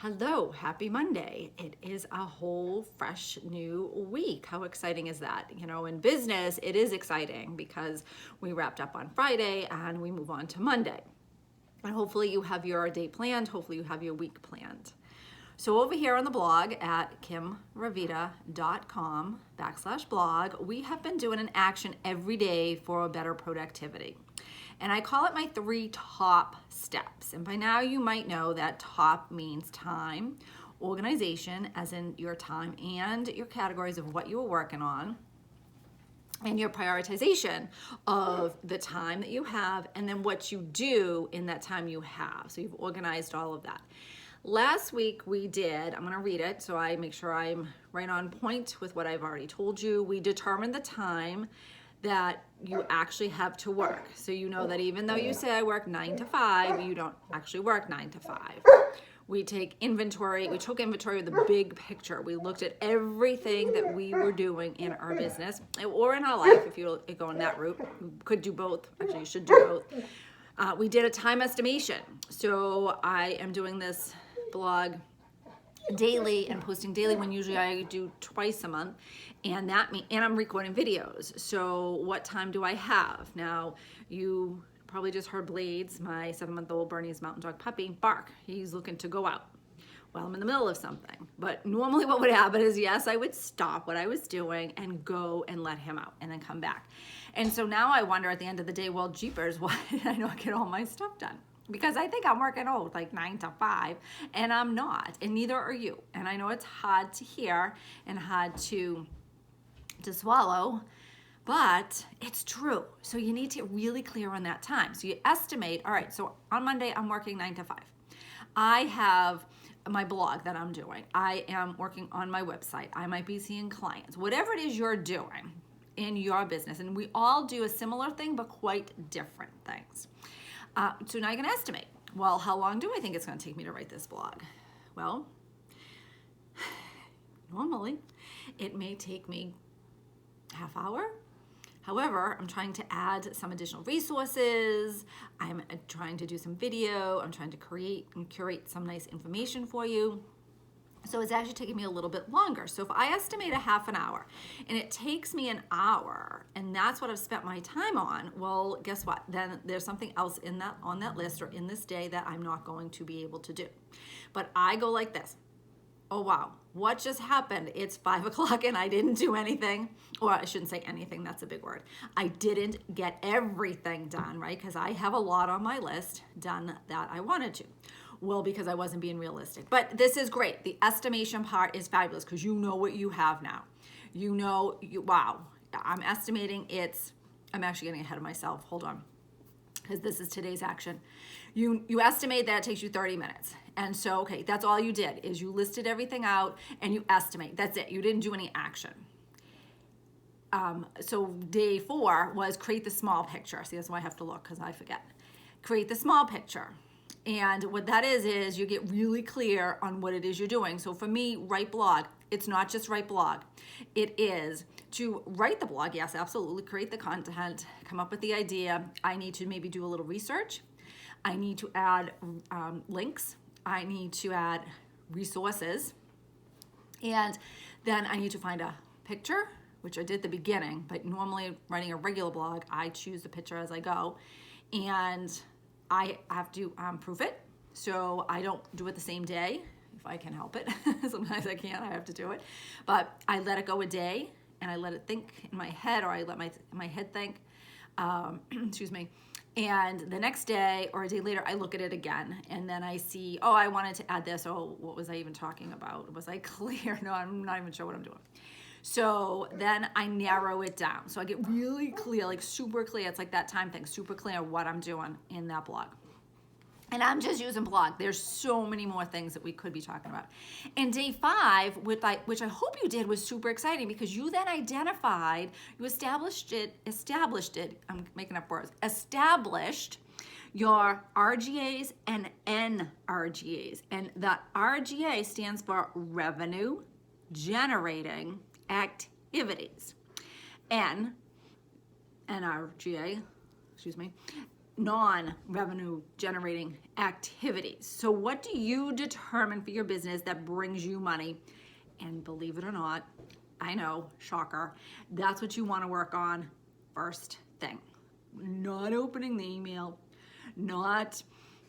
Hello, happy Monday. It is a whole fresh new week. How exciting is that? You know, in business, it is exciting because we wrapped up on Friday and we move on to Monday. And hopefully you have your day planned. Hopefully you have your week planned. So over here on the blog at kimravita.com/blog, we have been doing an action every day for a better productivity. And I call it my 3 top steps. And by now you might know that top means time, organization, as in your time and your categories of what you are working on, and your prioritization of the time that you have, and then what you do in that time you have. So you've organized all of that. Last week we did, I'm gonna read it so I make sure I'm right on point with what I've already told you. We determined the time that you actually have to work. So you know that even though you say I work 9 to 5, you don't actually work 9 to 5. We took inventory of the big picture. We looked at everything that we were doing in our business or in our life, if you go in that route. You could do both. Actually, you should do both. We did a time estimation. So I am doing this blog daily and posting daily when usually I do twice a month, and I'm recording videos. So what time do I have? Now you probably just heard Blades, my 7-month-old Bernese mountain dog puppy, bark. He's looking to go out. Well, I'm in the middle of something, but normally what would happen is, yes, I would stop what I was doing and go and let him out and then come back. And so now I wonder at the end of the day, well, jeepers, why did I not get all my stuff done? Because I think I'm working like 9 to 5, and I'm not, and neither are you. And I know it's hard to hear and hard to swallow, but it's true. So you need to get really clear on that time. So you estimate, all right, so on Monday, I'm working 9 to 5. I have my blog that I'm doing. I am working on my website. I might be seeing clients. Whatever it is you're doing in your business, and we all do a similar thing, but quite different things. So now you can estimate, well, how long do I think it's going to take me to write this blog? Well, normally it may take me half hour. However, I'm trying to add some additional resources. I'm trying to do some video. I'm trying to create and curate some nice information for you. So it's actually taking me a little bit longer. So if I estimate a half an hour and it takes me an hour and that's what I've spent my time on, well, guess what? Then there's something else on that list or in this day that I'm not going to be able to do. But I go like this. Oh, wow, what just happened? It's 5 o'clock and I didn't do anything. Or I shouldn't say anything, that's a big word. I didn't get everything done, right? Because I have a lot on my list done that I wanted to. Well, because I wasn't being realistic. But this is great. The estimation part is fabulous because you know what you have now. You know, wow, I'm estimating I'm actually getting ahead of myself. Hold on. Because this is today's action. You estimate that it takes you 30 minutes. And so, okay, that's all you did is you listed everything out and you estimate. That's it. You didn't do any action. So day 4 was create the small picture. See, that's why I have to look because I forget. Create the small picture. And what that is you get really clear on what it is you're doing. So for me, write blog, it's not just write blog. It is to write the blog, yes, absolutely, create the content, come up with the idea. I need to maybe do a little research. I need to add links. I need to add resources. And then I need to find a picture, which I did at the beginning, but normally writing a regular blog, I choose the picture as I go. And I have to proof it, so I don't do it the same day if I can help it. Sometimes I can't, I have to do it. But I let it go a day, and I let it think in my head, or I let my head think, excuse me. And the next day or a day later, I look at it again, and then I see, oh, I wanted to add this. Oh, what was I even talking about? Was I clear? No, I'm not even sure what I'm doing. So then I narrow it down. So I get really clear, like super clear. It's like that time thing, super clear what I'm doing in that blog. And I'm just using blog. There's so many more things that we could be talking about. And day 5, which I hope you did, was super exciting because you then identified, you established it, I'm making up words, established your RGAs and NRGAs. And the RGA stands for revenue generating activities. NRGA, excuse me, non-revenue generating activities. So what do you determine for your business that brings you money? And believe it or not, I know, shocker, that's what you want to work on first thing. Not opening the email, not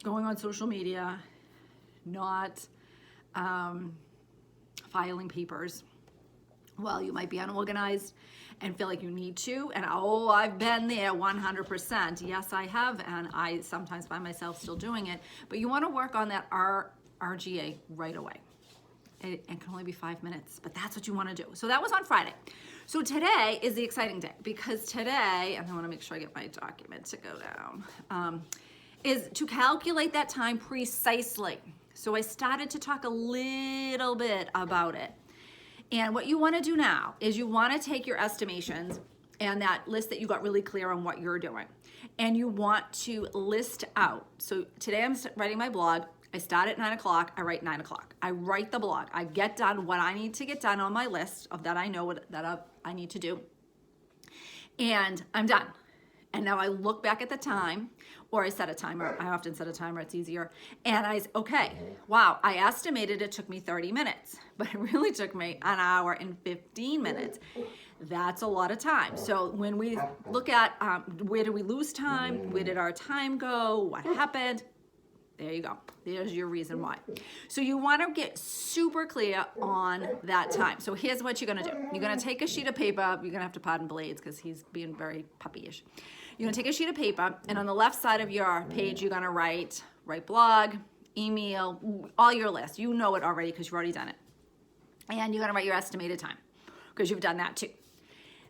going on social media, not filing papers. Well, you might be unorganized and feel like you need to. And oh, I've been there 100%. Yes, I have. And I sometimes find myself still doing it. But you want to work on that RGA right away. It can only be 5 minutes, but that's what you want to do. So that was on Friday. So today is the exciting day because today, and I want to make sure I get my document to go down, is to calculate that time precisely. So I started to talk a little bit about it. And what you want to do now is you want to take your estimations and that list that you got really clear on what you're doing. And you want to list out. So today I'm writing my blog. I start at 9 o'clock, I write 9 o'clock. I write the blog. I get done what I need to get done on my list of that I know what that I need to do. And I'm done. And now I look back at the time, or I set a timer. I often set a timer, it's easier. And okay, wow, I estimated it took me 30 minutes, but it really took me an hour and 15 minutes. That's a lot of time. So when we look at where did we lose time, where did our time go, what happened, there you go. There's your reason why. So you want to get super clear on that time. So here's what you're going to do. You're going to take a sheet of paper. You're going to have to pardon Blades because he's being very puppyish. You're going to take a sheet of paper, and on the left side of your page, you're going to write blog, email, all your lists. You know it already because you've already done it. And you're going to write your estimated time because you've done that too.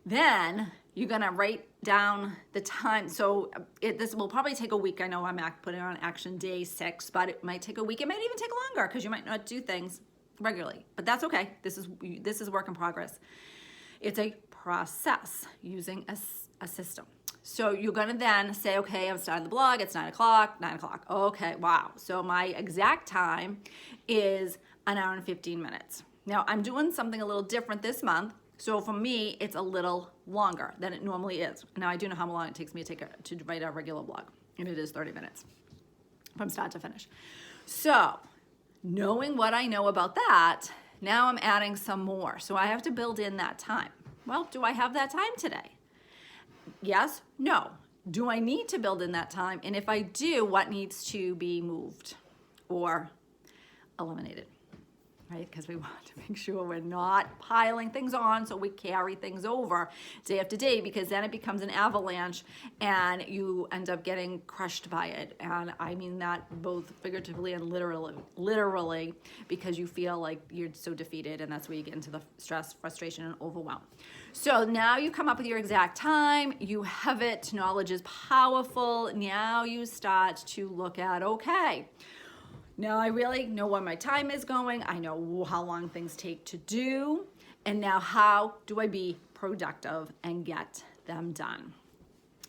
Then you're going to write down the time. So this will probably take a week. I know I'm putting on action day 6, but it might take a week. It might even take longer because you might not do things regularly, but that's okay. This is work in progress. It's a process using a system. So you're going to then say, okay, I'm starting the blog. It's 9 o'clock. Okay, wow. So my exact time is an hour and 15 minutes. Now I'm doing something a little different this month. So for me, it's a little longer than it normally is. Now I do know how long it takes me to write a regular blog, and it is 30 minutes from start to finish. So knowing what I know about that, now I'm adding some more. So I have to build in that time. Well, do I have that time today? Yes, no. Do I need to build in that time? And if I do, what needs to be moved or eliminated? Right? Because we want to make sure we're not piling things on so we carry things over day after day, because then it becomes an avalanche and you end up getting crushed by it. And I mean that both figuratively and literally, because you feel like you're so defeated, and that's where you get into the stress, frustration, and overwhelm. So now you come up with your exact time, you have it, knowledge is powerful. Now you start to look at, okay, now I really know where my time is going. I know how long things take to do. And now how do I be productive and get them done?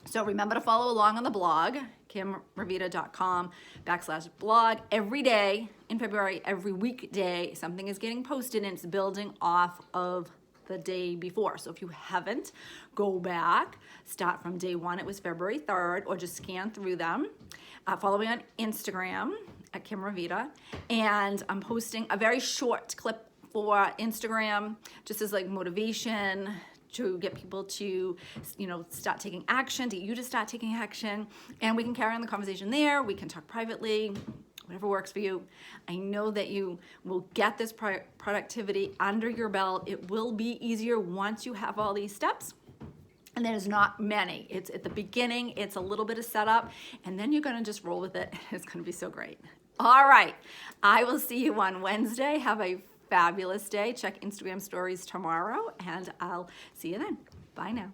So remember to follow along on the blog, kimravita.com/blog. Every day in February, every weekday, something is getting posted and it's building off of the day before. So if you haven't, go back, start from day 1. It was February 3rd, or just scan through them. Follow me on Instagram at Kim Ravita, and I'm posting a very short clip for Instagram, just as like motivation to get people to, start taking action, to get you to start taking action, and we can carry on the conversation there. We can talk privately, whatever works for you. I know that you will get this productivity under your belt. It will be easier once you have all these steps. And there's not many. It's at the beginning, it's a little bit of setup, and then you're gonna just roll with it. It's gonna be so great. All right, I will see you on Wednesday. Have a fabulous day. Check Instagram stories tomorrow, and I'll see you then. Bye now.